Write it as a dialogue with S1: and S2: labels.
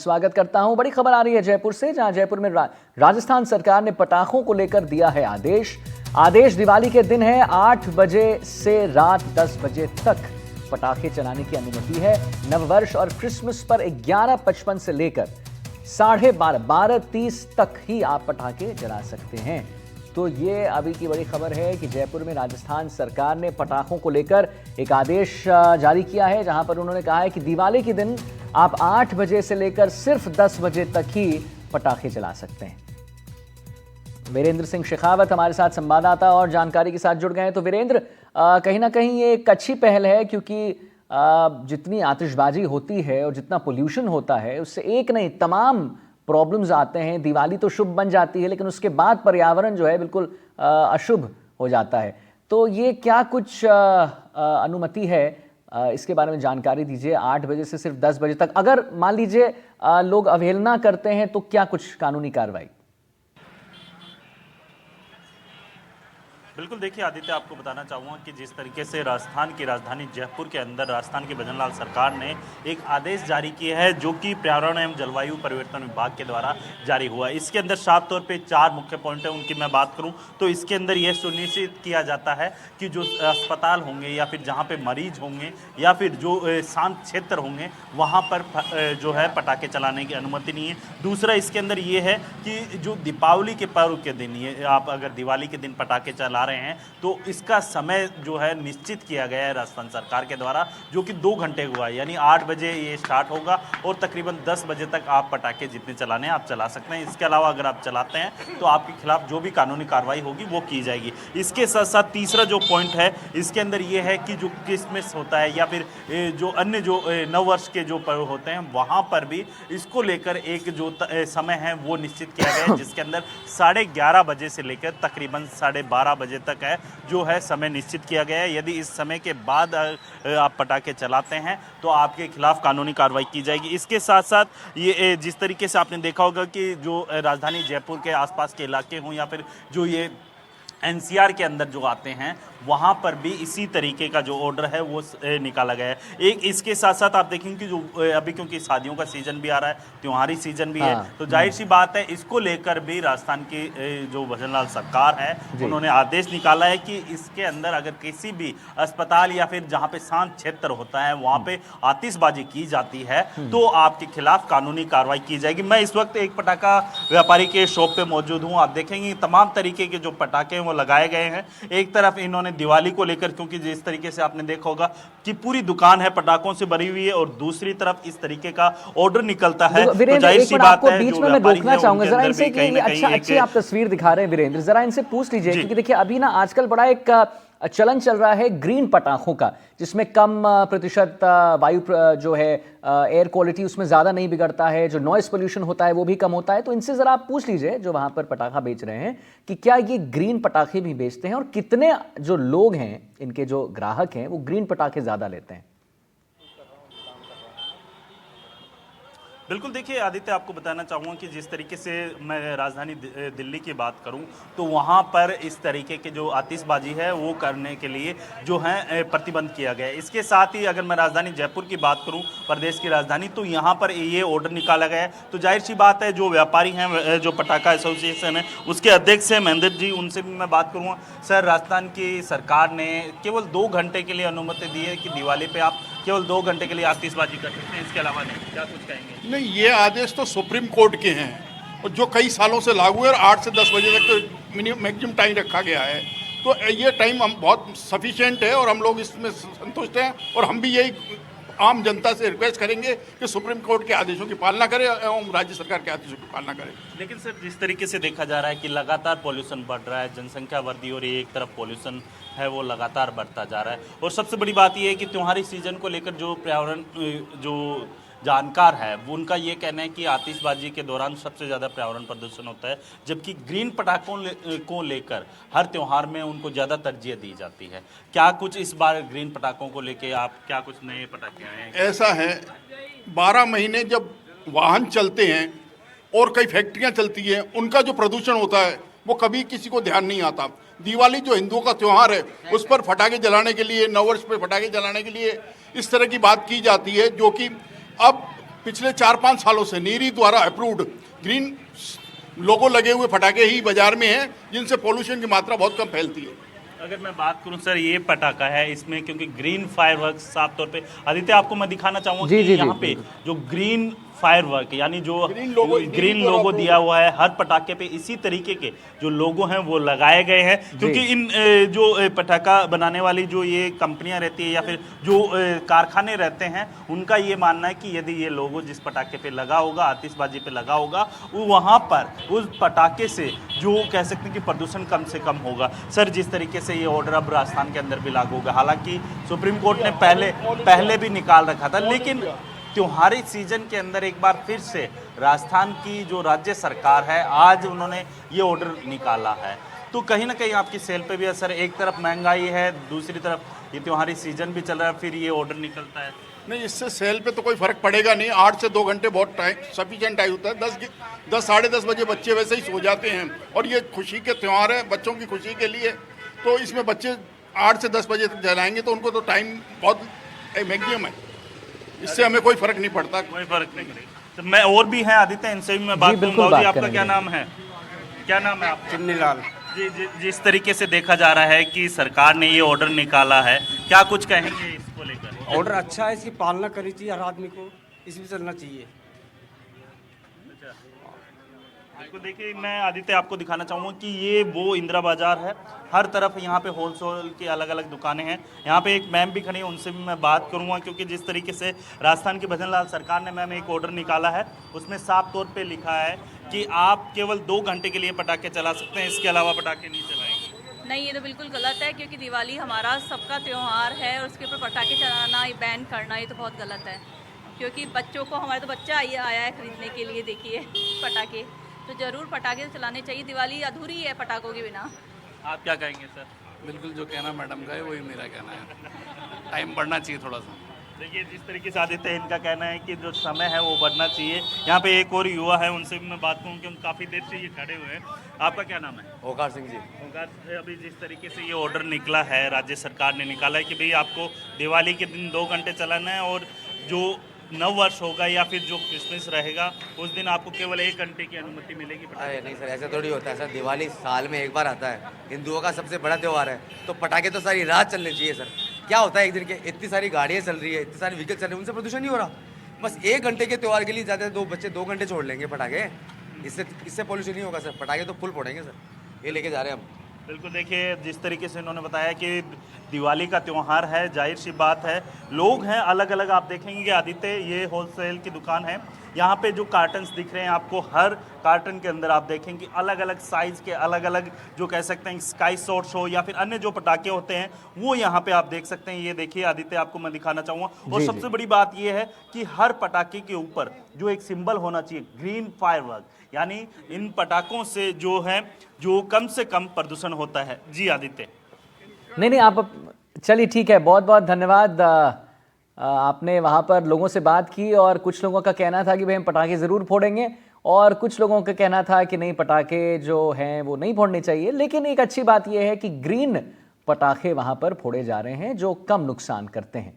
S1: स्वागत करता हूं। बड़ी खबर आ रही है जयपुर से, जहां जयपुर में राजस्थान सरकार ने पटाखों को लेकर दिया है आदेश दिवाली के दिन है 8 बजे से रात 10 बजे तक पटाखे चलाने की अनुमति है। नववर्ष और क्रिसमस पर 11:55 से लेकर 12:30 तक ही आप पटाखे जला सकते हैं। तो ये अभी की बड़ी खबर है कि जयपुर में राजस्थान सरकार ने पटाखों को लेकर एक आदेश जारी किया है, जहां पर उन्होंने कहा है कि दिवाली के दिन आप 8 बजे से लेकर सिर्फ 10 बजे तक ही पटाखे जला सकते हैं। वीरेंद्र सिंह शेखावत हमारे साथ संवाददाता और जानकारी के साथ जुड़ गए हैं। तो वीरेंद्र, कहीं ना कहीं ये एक अच्छी पहल है, क्योंकि जितनी आतिशबाजी होती है और जितना पोल्यूशन होता है उससे एक नहीं तमाम प्रॉब्लम्स आते हैं। दिवाली तो शुभ बन जाती है, लेकिन उसके बाद पर्यावरण जो है बिल्कुल अशुभ हो जाता है। तो ये क्या कुछ अनुमति है, इसके बारे में जानकारी दीजिए। 8 बजे से सिर्फ 10 बजे तक, अगर मान लीजिए लोग अवहेलना करते हैं तो क्या कुछ कानूनी कार्रवाई?
S2: बिल्कुल, देखिए आदित्य, आपको बताना चाहूँगा कि जिस तरीके से राजस्थान की राजधानी जयपुर के अंदर राजस्थान की भजनलाल सरकार ने एक आदेश जारी किया है, जो कि पर्यावरण एवं जलवायु परिवर्तन विभाग के द्वारा जारी हुआ है। इसके अंदर साफ तौर पे 4 मुख्य पॉइंट है, उनकी मैं बात करूं तो इसके अंदर यह सुनिश्चित किया जाता है कि जो अस्पताल होंगे या फिर जहाँ पे मरीज होंगे या फिर जो शांत क्षेत्र होंगे वहाँ पर जो है पटाखे चलाने की अनुमति नहीं है। दूसरा इसके अंदर ये है कि जो दीपावली के पर्व के दिन, ये आप अगर दिवाली के दिन पटाखे चला रहे हैं तो इसका समय जो है निश्चित किया गया है राजस्थान सरकार के द्वारा, जो कि 2 घंटे हुआ है। यानी 8 बजे ये स्टार्ट होगा और तकरीबन 10 बजे तक आप पटाखे जितने चलाने हैं आप चला सकते हैं। इसके अलावा अगर आप चलाते हैं तो आपके खिलाफ जो भी कानूनी कार्रवाई होगी वो की जाएगी। इसके साथ साथ तीसरा जो पॉइंट है इसके अंदर ये है कि जो क्रिसमस होता है या फिर जो अन्य जो नववर्ष के जो पर्व होते हैं वहाँ पर भी इसको लेकर एक जो समय है वो निश्चित किया गया है, जिसके अंदर 11:30 बजे से लेकर तकरीबन 12:30 बजे तक है जो है समय निश्चित किया गया है। यदि इस समय के बाद आप पटाखे चलाते हैं तो आपके खिलाफ कानूनी कार्रवाई की जाएगी। इसके साथ साथ ये जिस तरीके से आपने देखा होगा कि जो राजधानी जयपुर के आसपास के इलाके हों या फिर जो ये एनसीआर के अंदर जो आते हैं वहाँ पर भी इसी तरीके का जो ऑर्डर है वो निकाला गया है। एक इसके साथ साथ आप देखेंगे कि जो अभी क्योंकि शादियों का सीजन भी आ रहा है, त्योहारी सीजन भी है, तो जाहिर सी बात है इसको लेकर भी राजस्थान की जो भजनलाल सरकार है उन्होंने आदेश निकाला है कि इसके अंदर अगर किसी भी अस्पताल या फिर जहाँ पे शांत क्षेत्र होता है वहाँ पे आतिशबाजी की जाती है तो आपके खिलाफ कानूनी कार्रवाई की जाएगी। मैं इस वक्त एक पटाखा व्यापारी के शॉप पे मौजूद हूँ। आप देखेंगे तमाम तरीके के जो पटाखे हैं वो लगाए गए हैं। एक तरफ इन्होंने दिवाली को लेकर, क्योंकि जिस तरीके से आपने देखा होगा कि पूरी दुकान है पटाखों से भरी हुई है, और दूसरी तरफ इस तरीके का ऑर्डर निकलता है तो जाहिर सी बात है
S1: बीच में मैं रोकना चाहूंगा जरा इनसे कि अच्छी आप तस्वीर दिखा रहे हैं वीरेंद्र, जरा इनसे पूछ लीजिए, क्योंकि देखिए अभी ना आजकल बड़ा एक चलन चल रहा है ग्रीन पटाखों का, जिसमें कम प्रतिशत वायु जो है एयर क्वालिटी उसमें ज़्यादा नहीं बिगड़ता है, जो नॉइस पोल्यूशन होता है वो भी कम होता है। तो इनसे ज़रा आप पूछ लीजिए जो वहाँ पर पटाखा बेच रहे हैं कि क्या ये ग्रीन पटाखे भी बेचते हैं और कितने जो लोग हैं इनके जो ग्राहक हैं वो ग्रीन पटाखे ज़्यादा लेते हैं।
S2: बिल्कुल, देखिए आदित्य, आपको बताना चाहूँगा कि जिस तरीके से मैं राजधानी दिल्ली की बात करूँ तो वहाँ पर इस तरीके के जो आतिशबाजी है वो करने के लिए जो है प्रतिबंध किया गया है। इसके साथ ही अगर मैं राजधानी जयपुर की बात करूँ, प्रदेश की राजधानी, तो यहाँ पर ये ऑर्डर निकाला गया है। तो जाहिर सी बात है जो व्यापारी हैं, जो पटाखा एसोसिएशन है उसके अध्यक्ष हैं महेंद्र जी, उनसे भी मैं बात करूँगा। सर, राजस्थान की सरकार ने केवल 2 घंटे के लिए अनुमति दी है कि दिवाली पर आप केवल 2 घंटे के लिए आतिशबाजी कर सकते हैं, इसके अलावा नहीं। क्या कुछ कहेंगे?
S3: नहीं, ये आदेश तो सुप्रीम कोर्ट के हैं और जो कई सालों से लागू है, और 8 से 10 बजे तक तो मैक्सिमम टाइम रखा गया है। तो ये टाइम हम बहुत सफिशिएंट है और हम लोग इसमें संतुष्ट हैं, और हम भी यही आम जनता से रिक्वेस्ट करेंगे कि सुप्रीम कोर्ट के आदेशों की पालना करें एवं राज्य सरकार के आदेशों की पालना करें।
S2: लेकिन सर, जिस तरीके से देखा जा रहा है कि लगातार पॉल्यूशन बढ़ रहा है, जनसंख्या वृद्धि हो रही है, एक तरफ पॉल्यूशन है वो लगातार बढ़ता जा रहा है, और सबसे बड़ी बात यह है कि त्योहारी सीजन को लेकर जो पर्यावरण जो जानकार है वो उनका ये कहना है कि आतिशबाजी के दौरान सबसे ज़्यादा पर्यावरण प्रदूषण होता है, जबकि ग्रीन पटाखों को लेकर हर त्यौहार में उनको ज़्यादा तरजीह दी जाती है। क्या कुछ इस बार ग्रीन पटाखों को लेकर आप क्या कुछ नए पटाखे आए हैं?
S3: ऐसा है, 12 महीने जब वाहन चलते हैं और कई फैक्ट्रियाँ चलती हैं, उनका जो प्रदूषण होता है वो कभी किसी को ध्यान नहीं आता। दिवाली जो हिंदुओं का त्यौहार है उस पर पटाखे जलाने के लिए, नववर्ष पे पटाखे जलाने के लिए इस तरह की बात की जाती है, जो कि अब पिछले 4-5 सालों से नीरी द्वारा अप्रूव्ड ग्रीन लोगो लगे हुए पटाखे ही बाजार में हैं, जिनसे पोल्यूशन की मात्रा बहुत कम फैलती है।
S2: अगर मैं बात करूं सर, ये पटाखा है, इसमें क्योंकि ग्रीन फायरवर्क्स साफ तौर पे आदित्य आपको मैं दिखाना चाहूंगा
S1: जी,
S2: कि
S1: जी,
S2: यहाँ
S1: जी,
S2: पे जो ग्रीन फायरवर्क यानी जो ग्रीन
S3: लोगो
S2: लोगो दिया हुआ है, हर पटाखे पे इसी तरीके के जो लोगो हैं वो लगाए गए हैं, क्योंकि इन जो पटाखा बनाने वाली जो ये कंपनियां रहती है या फिर जो कारखाने रहते हैं, उनका ये मानना है कि यदि ये लोगो जिस पटाखे पे लगा होगा, आतिशबाजी पे लगा होगा, वो वहाँ पर उस पटाखे से जो कह सकते हैं कि प्रदूषण कम से कम होगा। सर, जिस तरीके से ये ऑर्डर अब राजस्थान के अंदर भी लागू होगा, हालांकि सुप्रीम कोर्ट ने पहले भी निकाल रखा था, लेकिन त्योहारी सीजन के अंदर एक बार फिर से राजस्थान की जो राज्य सरकार है, आज उन्होंने ये ऑर्डर निकाला है, तो कहीं ना कहीं आपकी सेल पे भी असर, एक तरफ महंगाई है, दूसरी तरफ ये त्योहारी सीजन भी चल रहा है, फिर ये ऑर्डर निकलता है।
S3: नहीं, इससे सेल पे तो कोई फर्क पड़ेगा नहीं। 8 से 2 घंटे बहुत टाइम सफिशिएंट टाइम होता है। 10 साढ़े 10 बजे बच्चे वैसे ही सो जाते हैं, और ये खुशी के त्यौहार है, बच्चों की खुशी के लिए, तो इसमें बच्चे 8 से 10 बजे तक जलाएंगे तो उनको तो टाइम बहुत मैक्सिमम है, इससे हमें कोई फर्क नहीं पड़ता।
S2: कोई फर्क नहीं पड़ेगा। तो मैं और भी हैं आदित्य, इनसे भी मैं बात करूंगा। जी, आपका क्या नाम है? क्या नाम है आपका?
S4: चिन्नीलाल
S2: जी, जिस तरीके से देखा जा रहा है कि सरकार ने ये ऑर्डर निकाला है, क्या कुछ कहेंगे इसको लेकर?
S4: ऑर्डर अच्छा है, इसकी पालना करनी चाहिए हर आदमी को, इसमें चलना चाहिए।
S2: तो देखिए, मैं आदित्य आपको दिखाना चाहूँगा कि ये वो इंदिरा बाजार है, हर तरफ यहाँ पे होलसेल की अलग अलग दुकानें हैं। यहाँ पे एक मैम भी खड़ी है, उनसे भी मैं बात करूँगा, क्योंकि जिस तरीके से राजस्थान की भजनलाल सरकार ने मैम एक ऑर्डर निकाला है, उसमें साफ तौर पे लिखा है कि आप केवल 2 घंटे के लिए पटाखे चला सकते हैं, इसके अलावा पटाखे नहीं चलाएंगे।
S5: नहीं, ये तो बिल्कुल गलत है, क्योंकि दिवाली हमारा सबका त्यौहार है और उसके ऊपर पटाखे चलाना, ये बैन करना, ये तो बहुत गलत है। क्योंकि बच्चों को, हमारे तो बच्चा आया है खरीदने के लिए, देखिए पटाखे, तो ज़रूर पटाखे चलाने चाहिए। दिवाली अधूरी है पटाखों के बिना।
S2: आप क्या कहेंगे सर?
S6: बिल्कुल जो कहना मैडम का है वही मेरा कहना है, टाइम बढ़ना चाहिए थोड़ा सा।
S2: देखिए, जिस तरीके से आदित्य इनका कहना है कि जो समय है वो बढ़ना चाहिए। यहाँ पे एक और युवा है, उनसे भी मैं बात करूँ कि हम काफ़ी देर से ये खड़े हुए हैं। आपका क्या नाम है?
S7: ओकार सिंह जी।
S2: ओकार, अभी जिस तरीके से ये ऑर्डर निकला है, राज्य सरकार ने निकाला है कि भाई आपको दिवाली के दिन 2 घंटे चलाना है, और जो नव वर्ष होगा या फिर जो क्रिसमस रहेगा, उस दिन आपको केवल 1 घंटे की अनुमति मिलेगी।
S7: अरे नहीं सर, ऐसा थोड़ी होता है सर। दिवाली साल में एक बार आता है, हिंदुओं का सबसे बड़ा त्यौहार है, तो पटाखे तो सारी रात चलने चाहिए सर। क्या होता है एक दिन के, इतनी सारी गाड़ियाँ चल रही है, इतने सारे व्हीकल चल रहे हैं, उनसे प्रदूषण नहीं हो रहा। बस 1 घंटे के त्यौहार के लिए जाते हैं, 2 बच्चे 2 घंटे छोड़ लेंगे पटाखे, इससे पोल्यूशन नहीं होगा सर। पटाखे तो फुल फोड़ेंगे सर, ये लेके जा रहे हैं हम।
S2: बिल्कुल, देखिए जिस तरीके से इन्होंने बताया कि दिवाली का त्यौहार है, जाहिर सी बात है, लोग हैं अलग अलग। आप देखेंगे कि आदित्य, ये होलसेल की दुकान है, यहाँ पे जो कार्टन्स दिख रहे हैं आपको, हर कार्टन के अंदर आप देखेंगे अलग अलग साइज़ के, अलग अलग जो कह सकते हैं स्काई शॉट्स हो या फिर अन्य जो पटाखे होते हैं, वो यहाँ पे आप देख सकते हैं। ये देखिए आदित्य, आपको मैं दिखाना चाहूँगा। और सबसे बड़ी बात ये है कि हर पटाखे के ऊपर जो एक सिंबल होना चाहिए, ग्रीन फायरवर्क, यानी इन पटाखों से जो है जो कम से कम प्रदूषण होता है। जी आदित्य।
S1: नहीं, आप चलिए ठीक है, बहुत बहुत धन्यवाद। आपने वहाँ पर लोगों से बात की, और कुछ लोगों का कहना था कि भाई हम पटाखे ज़रूर फोड़ेंगे, और कुछ लोगों का कहना था कि नहीं, पटाखे जो हैं वो नहीं फोड़ने चाहिए। लेकिन एक अच्छी बात यह है कि ग्रीन पटाखे वहाँ पर फोड़े जा रहे हैं जो कम नुकसान करते हैं।